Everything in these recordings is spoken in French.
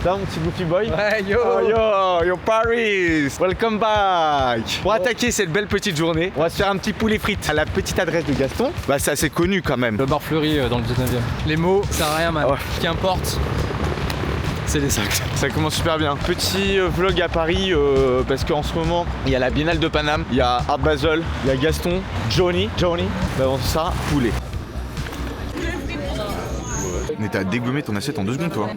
Ça va mon petit Goofy Boy? Ouais, yo. Oh, yo Paris. Welcome back. Pour attaquer cette belle petite journée, on va se faire un petit poulet frites à la petite adresse de Gaston. Bah c'est assez connu quand même. Le bar Fleury dans le 19e. Les mots, ça sert à rien, man. Ouais. Ce qui importe, c'est les actes. Ça commence super bien. Petit vlog à Paris parce qu'en ce moment il y a la Biennale de Paname, il y a Art Basel, il y a Gaston, Johnny. Bah avant ça, poulet. Mais t'as dégommé ton assiette en 2 secondes toi.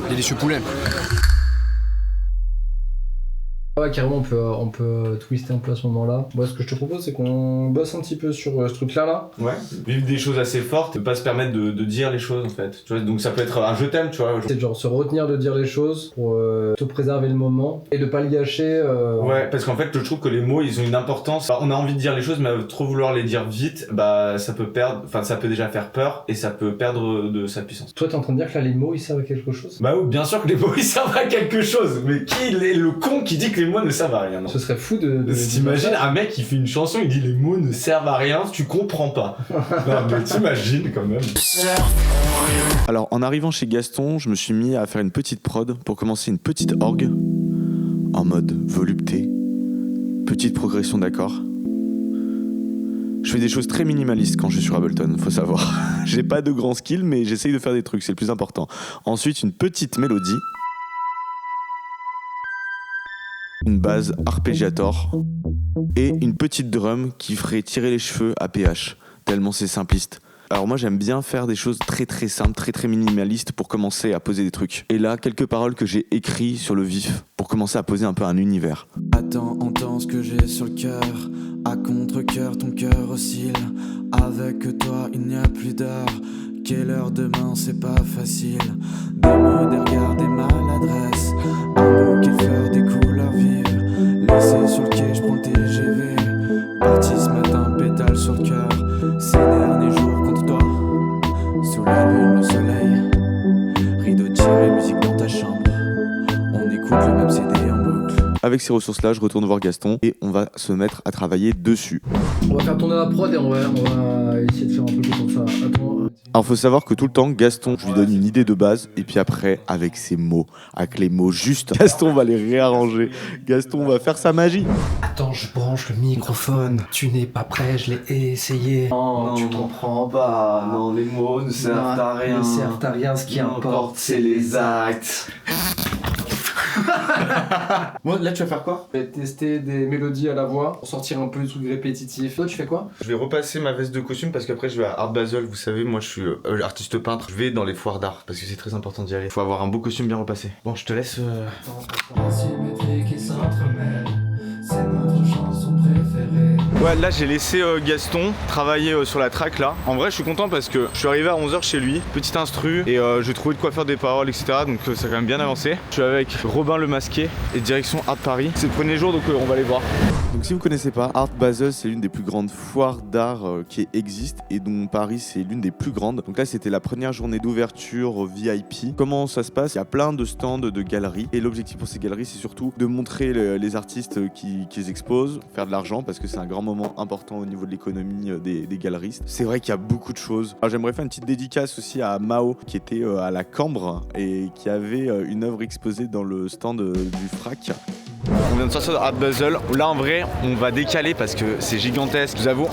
Délicieux poulet. Ouais, carrément, on peut twister un peu à ce moment-là. Moi, ce que je te propose, c'est qu'on bosse un petit peu sur ce truc-là. Ouais, vivre des choses assez fortes, ne pas se permettre de dire les choses en fait. Tu vois, donc ça peut être un je t'aime, tu vois. C'est genre se retenir de dire les choses pour te préserver le moment et de pas le gâcher. Ouais, parce qu'en fait, je trouve que les mots, ils ont une importance. Bah, on a envie de dire les choses, mais trop vouloir les dire vite, bah ça peut perdre, enfin ça peut déjà faire peur et ça peut perdre de sa puissance. Toi, t'es en train de dire que là, les mots, ils servent à quelque chose? Bah oui, bien sûr que les mots, ils servent à quelque chose, mais qui est le con qui dit que les mots ne servent à rien, non? Ce serait fou de T'imagines un mec qui fait une chanson, il dit les mots ne servent à rien, tu comprends pas. Non mais t'imagines quand même. Alors en arrivant chez Gaston, je me suis mis à faire une petite prod pour commencer une petite orgue en mode volupté, petite progression d'accords. Je fais des choses très minimalistes quand je suis sur Ableton, faut savoir. J'ai pas de grands skills mais j'essaye de faire des trucs, c'est le plus important. Ensuite une petite mélodie, une base arpégiator et une petite drum qui ferait tirer les cheveux à PH, tellement c'est simpliste. Alors moi j'aime bien faire des choses très très simples, très très minimalistes pour commencer à poser des trucs. Et là, quelques paroles que j'ai écrites sur le vif pour commencer à poser un peu un univers. Attends, entends ce que j'ai sur le cœur. À contre-cœur, ton cœur oscille. Avec toi, il n'y a plus d'heure. Quelle heure demain, c'est pas facile. Des mots, des regards, des maladresses. Un bouquet de fleurs, des couleurs vives. Laissé sur le quai, je prends le TGV. Parti ce matin, pétale sur le cœur. Ces derniers jours contre toi. Sous la lune, le soleil. Rideau tiré, musique dans ta chambre. On écoute le même CD en boucle. Avec ces ressources-là, je retourne voir Gaston et on va se mettre à travailler dessus. On va faire tourner la prod et on va essayer de faire un truc comme ça. Attends. Alors faut savoir que tout le temps, Gaston, je lui donne une idée de base et puis après, avec ses mots, avec les mots justes, Gaston va les réarranger. Gaston va faire sa magie. Attends, je branche le microphone. Tu n'es pas prêt, je l'ai essayé. Non, tu comprends pas. Non, les mots ne servent à rien. Ne servent à rien, ce qui importe, c'est les actes. Moi, là, tu vas faire quoi? Je vais tester des mélodies à la voix pour sortir un peu des trucs répétitifs. Toi, tu fais quoi? Je vais repasser ma veste de costume parce qu'après je vais à Art Basel, vous savez, moi je suis artiste peintre. Je vais dans les foires d'art parce que c'est très important d'y aller. Faut avoir un beau costume bien repassé. Bon, je te laisse. Symétrie qui s'entremêle. C'est notre chanson préférée. Ouais, là j'ai laissé Gaston travailler sur la track là. En vrai, je suis content parce que je suis arrivé à 11h chez lui, petite instru, et j'ai trouvé de quoi faire des paroles, etc. Donc ça a quand même bien avancé. Je suis avec Robin le Masqué et direction Art Paris. C'est le premier jour donc on va aller voir. Donc si vous connaissez pas, Art Basel c'est l'une des plus grandes foires d'art qui existent et dont Paris c'est l'une des plus grandes. Donc là c'était la première journée d'ouverture VIP. Comment ça se passe? Il y a plein de stands de galeries et l'objectif pour ces galeries c'est surtout de montrer les artistes qui exposent, faire de l'argent parce que c'est un grand moment important au niveau de l'économie des galeristes. C'est vrai qu'il y a beaucoup de choses. Alors, j'aimerais faire une petite dédicace aussi à Mao qui était à la Cambre et qui avait une œuvre exposée dans le stand du FRAC. On vient de sortir de Art Basel. Là en vrai on va décaler parce que c'est gigantesque. Je vous avoue,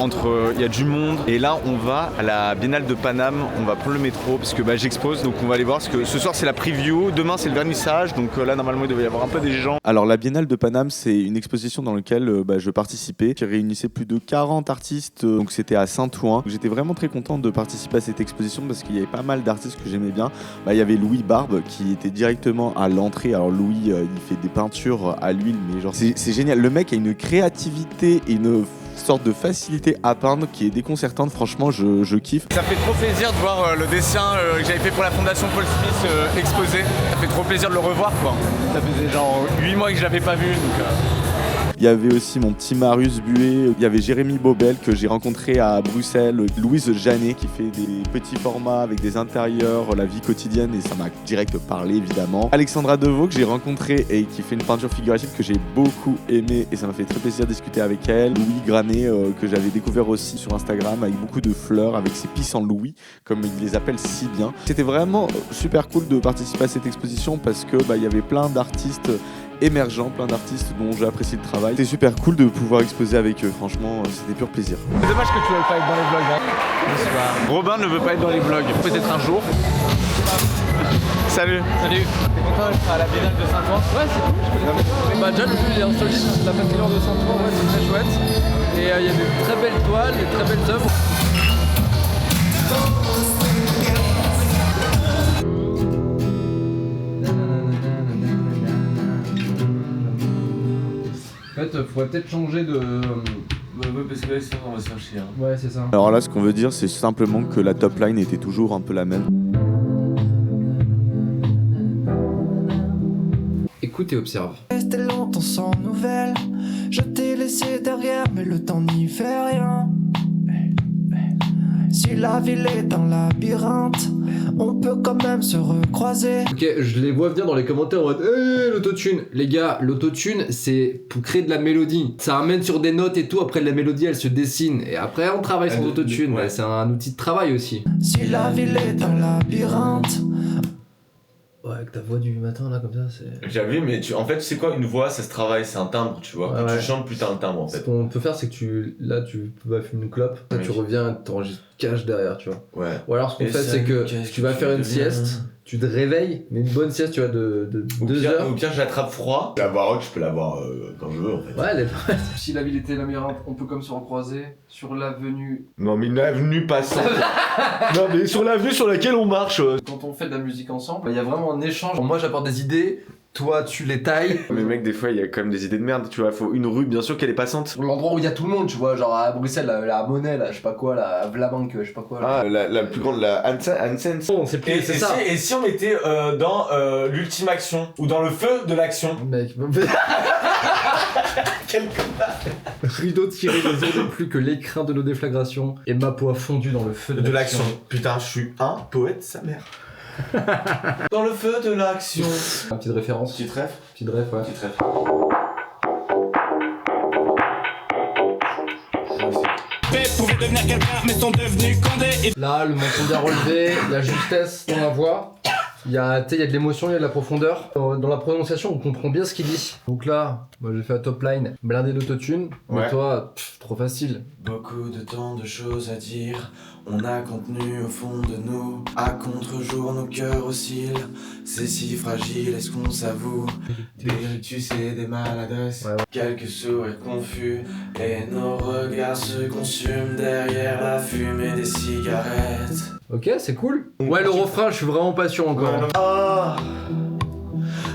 il y a du monde et là on va à la Biennale de Paname. On va prendre le métro parce que j'expose, donc on va aller voir parce que ce soir c'est la preview, demain c'est le vernissage, donc là normalement il devait y avoir un peu des gens. Alors la Biennale de Paname c'est une exposition dans laquelle je participais qui réunissait plus de 40 artistes, donc c'était à Saint-Ouen. J'étais vraiment très content de participer à cette exposition parce qu'il y avait pas mal d'artistes que j'aimais bien. Il y avait Louis Barbe qui était directement à l'entrée. Alors Louis il fait des peintures à l'huile mais genre c'est génial. Le mec a une créativité et une sorte de facilité à peindre qui est déconcertante. Franchement je kiffe. Ça fait trop plaisir de voir le dessin que j'avais fait pour la fondation Paul Smith exposé. Ça fait trop plaisir de le revoir quoi. Ça faisait genre 8 mois que je l'avais pas vu donc Il y avait aussi mon petit Marius Buet, il y avait Jérémy Bobel que j'ai rencontré à Bruxelles, Louise Janet qui fait des petits formats avec des intérieurs, la vie quotidienne et ça m'a direct parlé évidemment. Alexandra Deveau que j'ai rencontré et qui fait une peinture figurative que j'ai beaucoup aimé et ça m'a fait très plaisir de discuter avec elle. Louis Granet que j'avais découvert aussi sur Instagram avec beaucoup de fleurs, avec ses pissenlits Louis comme il les appelle si bien. C'était vraiment super cool de participer à cette exposition parce que il y avait plein d'artistes émergents, plein d'artistes dont j'ai apprécié le travail. C'était super cool de pouvoir exposer avec eux, franchement c'était pur plaisir. C'est dommage que tu veuilles pas être dans les vlogs. Hein. Robin ne veut pas être dans les vlogs. Peut-être un jour. Salut. Salut. T'es content d'être à la Biennale de Saint-Ouen? Ouais, c'est cool, je connais. Bah déjà le jeu il est insolite, la pavillon de Saint-Ouen, ouais, c'est très chouette. Et il y a de très belles toiles, des très belles œuvres. En fait, faudrait peut-être changer de... Ouais, parce que là, sinon, on va se faire chier. Hein. Ouais, c'est ça. Alors là ce qu'on veut dire c'est simplement que la top line était toujours un peu la même. Écoute et observe. Resté longtemps sans nouvelles, je t'ai laissé derrière, mais le temps n'y fait rien. Si la ville est un labyrinthe, on peut quand même se recroiser. Ok, je les vois venir dans les commentaires en mode hey, l'autotune. Les gars, l'autotune, c'est pour créer de la mélodie. Ça amène sur des notes et tout, après la mélodie elle se dessine. Et après on travaille sur l'autotune, ouais. C'est un outil de travail aussi. Si la ville est un labyrinthe. Ouais, avec ta voix du matin là comme ça, c'est... J'ai vu, mais en fait, tu sais quoi, une voix, ça se travaille, c'est un timbre, tu vois. Ouais, Plus ouais. tu chantes, plus t'as un timbre, en Ce fait. qu'on peut faire, c'est que tu vas fumer une clope, là, Oui. tu reviens, t'enregistres cash derrière, tu vois. Ouais. Ou alors ce qu'on Et fait, ça, c'est que qu'est-ce tu que vas tu faire une deviens sieste, tu te réveilles, mais une bonne sieste, tu vois, de 2 heures. Ou bien j'attrape froid. La voix rock, je peux l'avoir quand je veux, en fait. Ouais, elle est pas mal. Si la ville était labyrinthe, on peut comme se recroiser sur l'avenue. Non mais une avenue passante. Non mais sur l'avenue sur laquelle on marche. Quand on fait de la musique ensemble, il y a vraiment un échange. Moi j'apporte des idées, toi tu les tailles. Mais mec des fois il y a quand même des idées de merde, tu vois, faut une rue bien sûr qu'elle est passante. Sur l'endroit où il y a tout le monde, tu vois, genre à Bruxelles, la Monnaie, là, je sais pas quoi, la Vlabank, je sais pas quoi. Là. Ah la plus grande, la Hansens. Bon, c'est plus, c'est ça. Et si on était dans l'ultime action ou dans le feu de l'action? Mec, rideau tiré ne zone plus que l'écrin de nos déflagrations et ma peau a fondu dans le feu De l'action. Putain, je suis un poète, sa mère. Dans le feu de l'action. Une petite référence. Petite ref. Petite ref, ouais. Petite ref. pouvaient devenir quelqu'un mais sont devenus condés. Là, le menton bien relevé, la justesse dans la voix. Il y a de l'émotion, il y a de la profondeur. Dans la prononciation, on comprend bien ce qu'il dit. Donc là, moi j'ai fait un top line blindé d'autotune. Ouais. Mais toi, trop facile. Beaucoup de temps de choses à dire, on a contenu au fond de nous. À contre-jour, nos cœurs oscillent, c'est si fragile, est-ce qu'on s'avoue? Des rictus et des maladresses, Ouais. quelques sourires confus, et nos regards se consument derrière la fumée des cigarettes. Ok, c'est cool. Ouais, le refrain, je suis vraiment pas sûr encore. Ah,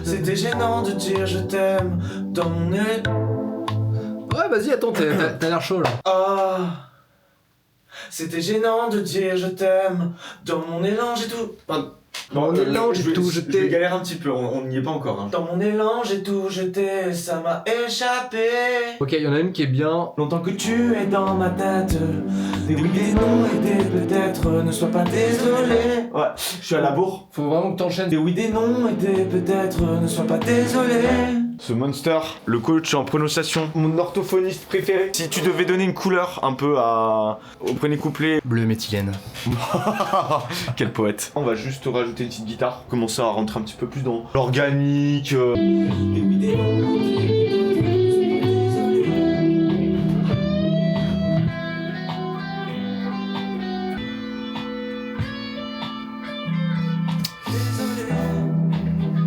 c'était gênant de dire je t'aime dans mon nez. Ouais, vas-y, attends, t'as l'air chaud là. Ah, c'était gênant de dire je t'aime dans mon élan j'ai tout. Pardon. Dans mon élan, j'ai tout Je jeté. galère un petit peu, on n'y est pas encore. Hein. Dans mon élan j'ai tout jeté, ça m'a échappé. Ok, il y en a une qui est bien. Longtemps que tu es dans ma tête, des oui, des non et des peut-être, ne sois pas désolé. Ouais, je suis à la bourre. Faut vraiment que t'enchaînes. Des oui, des non et des peut-être, ne sois pas désolé. Ce Monster, le coach en prononciation, mon orthophoniste préféré. Si tu devais donner une couleur un peu au premier couplet. Bleu méthylène. Quel poète. On va juste rajouter une petite guitare, commencer à rentrer un petit peu plus dans l'organique. Des oui, des non.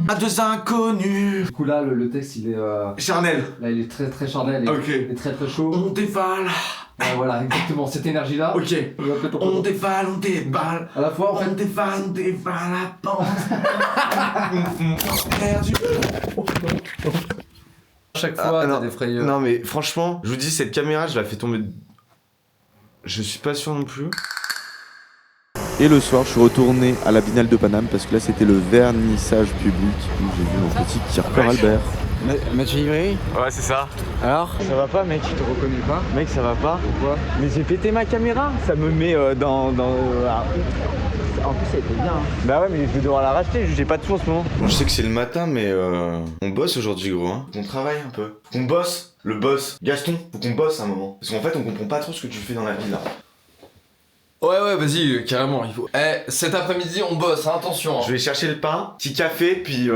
À deux inconnus. Du coup là, le texte il est... Charnel. Là il est très très charnel, Ok. il est très très chaud. On dévale. Ouais, voilà, exactement, cette énergie là. Ok. On dévale, on dévale. À la fois en fait... On dévale la pente. Perdu. À chaque fois, non, t'as des frayeurs. Non mais franchement, je vous dis, cette caméra, je la fais tomber. Je suis pas sûr non plus. Et le soir, je suis retourné à la Biennale de Paname parce que là, c'était le vernissage public où j'ai vu mon petit Kirker Albert. Mathieu Ivry. Ouais, c'est ça. Alors? Ça va pas, mec? Je te reconnais pas. Mec, ça va pas. Pourquoi? Mais j'ai pété ma caméra. Ça me met dans. En plus, ça a été bien. Hein. Bah ouais, mais je vais devoir la racheter. J'ai pas de sous en ce moment. Bon, je sais que c'est le matin, mais on bosse aujourd'hui, gros. Hein. Faut qu'on travaille un peu. Faut qu'on bosse. Le boss. Gaston, faut qu'on bosse un moment. Parce qu'en fait, on comprend pas trop ce que tu fais dans la vie là. Ouais, vas-y, carrément, il faut. Cet après-midi, on bosse, hein, attention. Je vais chercher le pain, petit café, puis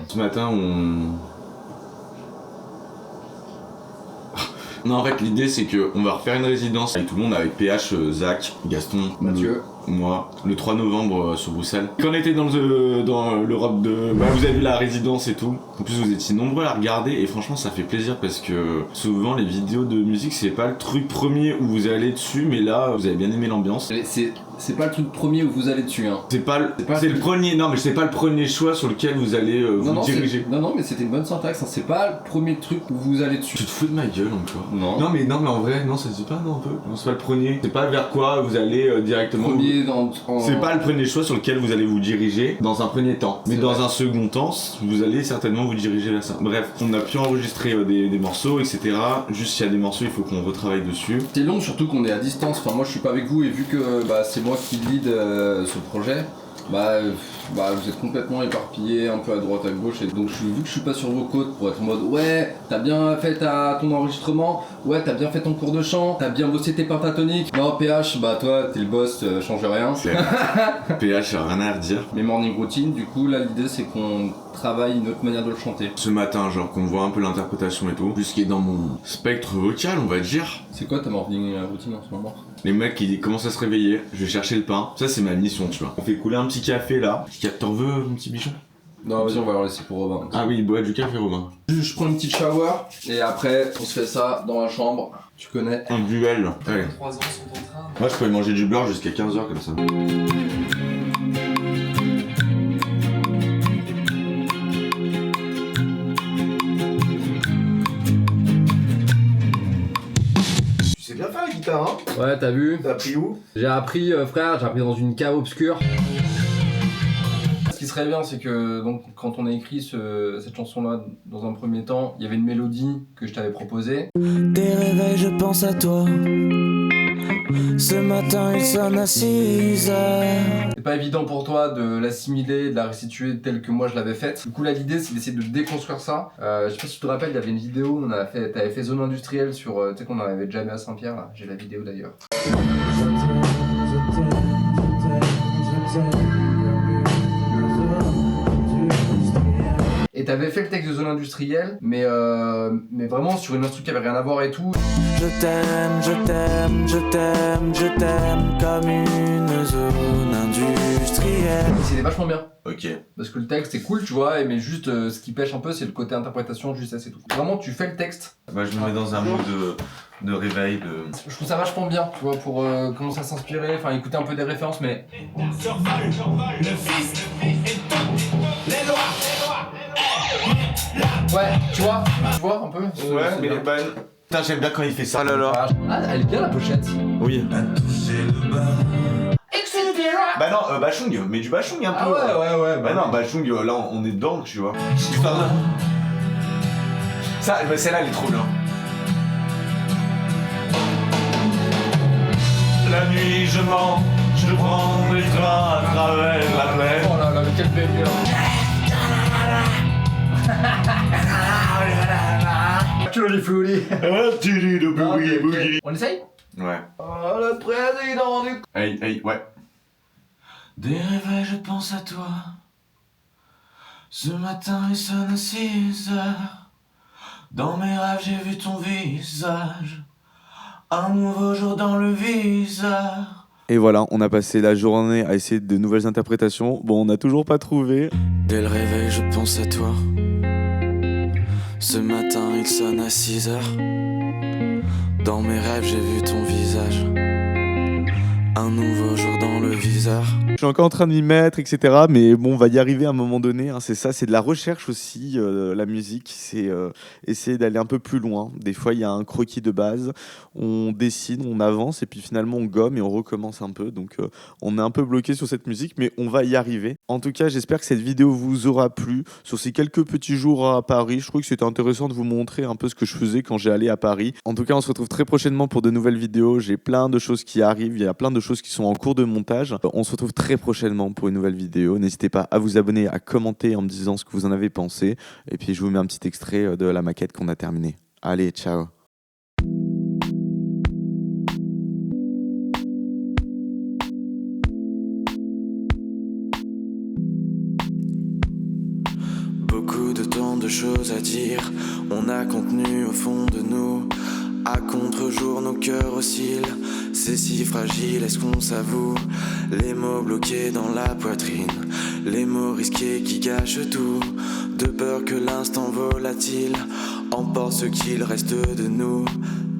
ce matin, Non, en fait, l'idée, c'est qu'on va refaire une résidence avec tout le monde, avec PH, Zach, Gaston, Mathieu. Moi, le 3 novembre sur Bruxelles. Quand on était dans l'Europe de... Bah, vous avez vu la résidence et tout. En plus, vous étiez nombreux à la regarder et franchement, ça fait plaisir parce que souvent, les vidéos de musique, c'est pas le truc premier où vous allez dessus, mais là, vous avez bien aimé l'ambiance. C'est pas le truc premier où vous allez dessus, hein. C'est le premier... Non, mais c'est pas le premier choix sur lequel vous allez vous diriger. Non, mais c'était une bonne syntaxe, hein. C'est pas le premier truc où vous allez dessus. Tu te fous de ma gueule encore. Non. Non, mais en vrai, non, ça se dit pas, non, un peu. Non, c'est pas le premier. C'est pas vers quoi vous allez directement... C'est pas le premier choix sur lequel vous allez vous diriger dans un premier temps. Mais dans un second temps, vous allez certainement vous diriger vers ça. Bref, on a pu enregistrer des morceaux, etc. Juste s'il y a des morceaux, il faut qu'on retravaille dessus. C'est long, surtout qu'on est à distance. Enfin, moi je suis pas avec vous et vu que c'est moi qui lead ce projet, vous êtes complètement éparpillés un peu à droite à gauche et donc vu que je suis pas sur vos côtes pour être en mode ouais t'as bien fait ton enregistrement, ouais t'as bien fait ton cours de chant, t'as bien bossé tes pentatoniques. Non PH, toi t'es le boss, change rien. PH rien à redire. Mes morning routines, du coup là l'idée c'est qu'on travaille une autre manière de le chanter. Ce matin, genre qu'on voit un peu l'interprétation et tout, plus ce qui est dans mon spectre vocal, on va dire. C'est quoi ta morning routine en ce moment? Les mecs qui commencent à se réveiller, je vais chercher le pain, ça c'est ma mission, tu vois. On fait couler un petit café là. T'en veux mon petit bichon? Non vas-y, on va leur laisser pour Robin. Ah oui, il boit du café Robin. Je prends une petite shower et après on se fait ça dans la chambre, tu connais. Un duel. Allez. 3 ans sont en train. Moi je pourrais manger du beurre jusqu'à 15h comme ça. Tu sais bien faire la guitare, hein? Ouais, t'as vu? T'as appris où? J'ai appris, frère, j'ai appris dans une cave obscure. Ce qui serait bien, c'est que donc, quand on a écrit cette chanson-là, dans un premier temps, il y avait une mélodie que je t'avais proposée. Des réveils, je pense à toi. Ce matin, il sonne à 6 heures. C'est pas évident pour toi de l'assimiler, de la restituer telle que moi je l'avais faite. Du coup, là, l'idée, c'est d'essayer de déconstruire ça. Je sais pas si tu te rappelles, il y avait une vidéo où t'avais fait Zone Industrielle sur, tu sais qu'on en avait jamais à Saint-Pierre, là. J'ai la vidéo d'ailleurs. Et t'avais fait le texte de Zone Industrielle, mais vraiment sur une instru qui avait rien à voir et tout. Je t'aime, je t'aime, je t'aime, je t'aime comme une zone industrielle. Et c'était vachement bien. Ok. Parce que le texte est cool, tu vois, mais juste ce qui pêche un peu, c'est le côté interprétation, justesse et tout. Vraiment, tu fais le texte. Bah je me mets dans un mood de réveil, Je trouve ça vachement bien, tu vois, pour commencer à s'inspirer, enfin écouter un peu des références, mais... Survole, le fils et tout, les lois. Ouais, tu vois un peu Ouais, mais les bonnes. Putain, j'aime bien quand il fait ça. Oh là là. Ah, elle est bien la pochette. Oui. Bah non, Bachung, mais du Bachung un peu. Ah ouais. Bah non, Bachung, là on est dedans, tu vois. Ça, celle-là elle est trop bien. La nuit je mens, je prends les trains à travers la mer. Oh là là, mais quel baby On essaye? Ouais. Oh, le président du... Hey, ouais. Des réveils, je pense à toi. Ce matin, il sonne à 6 heures. Dans mes rêves, j'ai vu ton visage. Un nouveau jour dans le viseur. Et voilà, on a passé la journée à essayer de nouvelles interprétations. Bon, on n'a toujours pas trouvé. Dès le réveil, je pense à toi. Ce matin, il sonne à 6 heures. Dans mes rêves, j'ai vu ton visage. Un nouveau jour dans le viseur. Je suis encore en train de m'y mettre, etc. Mais bon, on va y arriver à un moment donné, hein. C'est ça, c'est de la recherche aussi, la musique. C'est essayer d'aller un peu plus loin. Des fois, il y a un croquis de base. On dessine, on avance, et puis finalement, on gomme et on recommence un peu. Donc, on est un peu bloqué sur cette musique, mais on va y arriver. En tout cas, j'espère que cette vidéo vous aura plu. Sur ces quelques petits jours à Paris, je trouve que c'était intéressant de vous montrer un peu ce que je faisais quand j'ai allé à Paris. En tout cas, on se retrouve très prochainement pour de nouvelles vidéos. J'ai plein de choses qui arrivent. Il y a plein de choses qui sont en cours de montage. On se retrouve très prochainement pour une nouvelle vidéo. N'hésitez pas à vous abonner, à commenter en me disant ce que vous en avez pensé. Et puis, je vous mets un petit extrait de la maquette qu'on a terminée. Allez, ciao! Beaucoup de temps de choses à dire, on a contenu au fond de nous. À contre-jour nos cœurs oscillent, c'est si fragile, est-ce qu'on s'avoue? Les mots bloqués dans la poitrine, les mots risqués qui gâchent tout. De peur que l'instant volatile emporte ce qu'il reste de nous.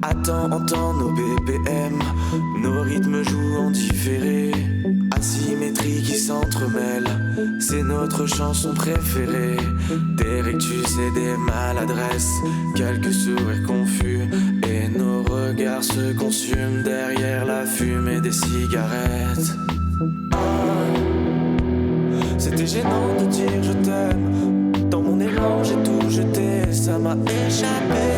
Attends, entends nos BPM, nos rythmes jouent en différé. Asymétrie qui s'entremêle, c'est notre chanson préférée. Des rictus et des maladresses, quelques sourires confus, et nos regards se consument derrière la fumée des cigarettes. C'était gênant de dire je t'aime, dans mon élan j'ai tout jeté, ça m'a échappé.